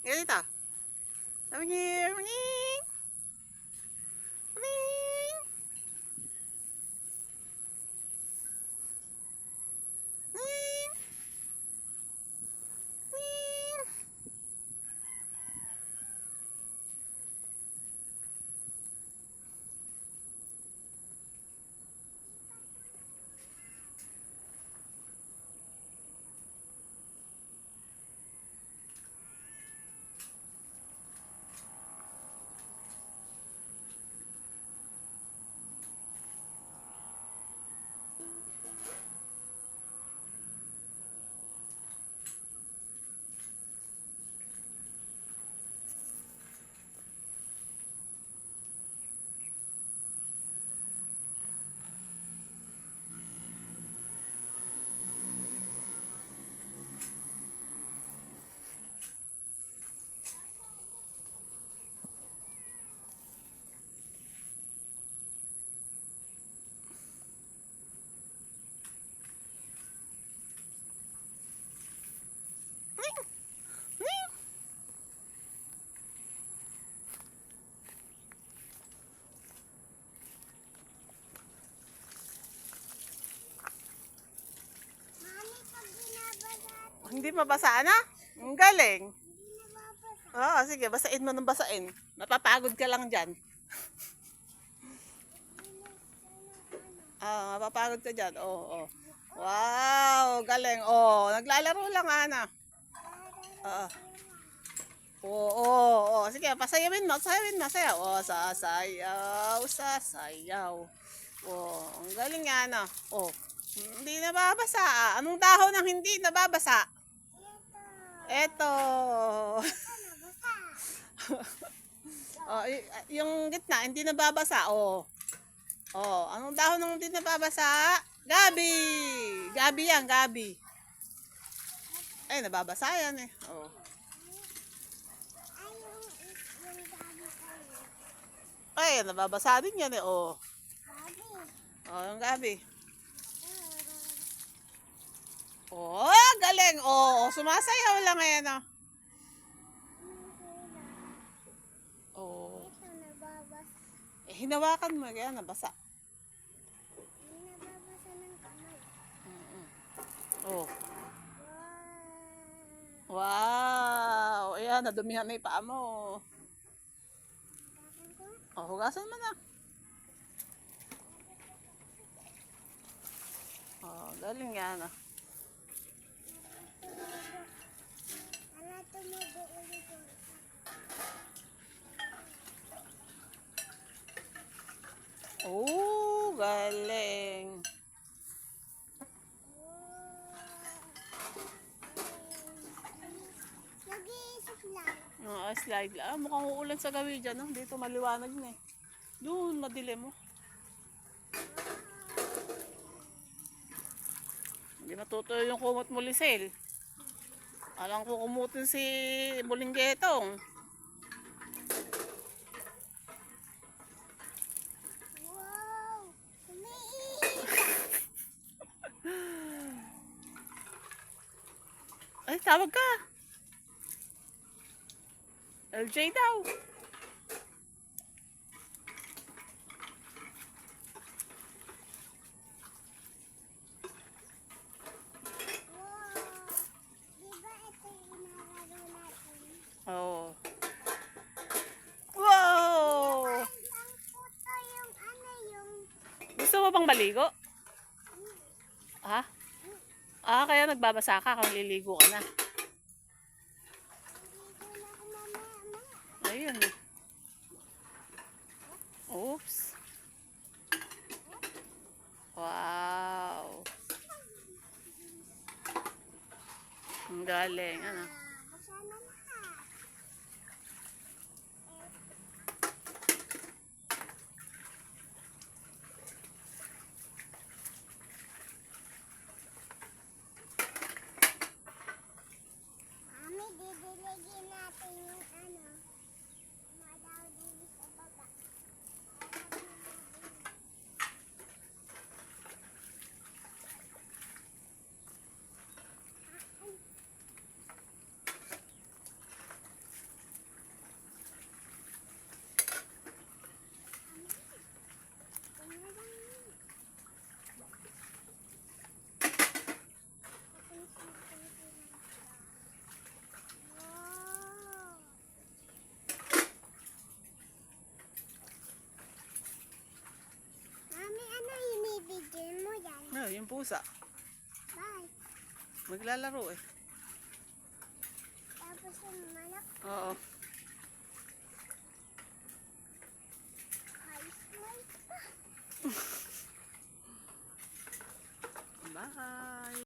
Ganito. Manying, manying, manying, manying, manying. Hindi mabasa na? Ang galing. Oo, sige, basain mo ng basain. Mapapagod ka lang dyan. Mapapagod ka dyan. Oo, oo. Wow, galing. Oo, naglalaro lang, Ana. Oo. Oo, oo. Sige, pasayawin mo, sayawin mo, sayaw. Oo, sasayaw, sasayaw. Oo, ang galing nga, Ana. Oo. Hindi nababasa. Anong dahon ang hindi nababasa? Eto. Oh, yung gitna hindi nababasa. Oh. Oh, anong dahon ng hindi nababasa? Gabi. Gabi yan, gabi. Ay, nababasa yan eh. Oh. Ay, nababasa din yan eh. Oh. Oh, yung gabi. Oh, galing. Oh, sumasayaw lang yan oh. Oh. Eh, hinawakan mo kaya nabasa. Oh. Wow! Ayan, nadumihan na yung paa mo. Oh, hugasan mo na. Oh, galing yan ah. Oh, galing. Slide lang. Mukhang uulan sa gawi dyan. No? Dito maliwanag na eh. Doon, madilim mo. Hindi natutuyo yung kumot mo, Lisel. Alam ko kumutin si Bulinggetong. Wow! Ay, tawag ka. LJ daw. Oh. Wow! Gusto mo bang maligo? Ha? Kaya nagbabasa ka kung liligo ka na. Ayun. Oops. Wow. Ang galing. Ano? Mami, didiligin natin yung ano. Madaw din sa baba. pusa. Bye. Maglalaro eh. Tapos yung manok. Oo.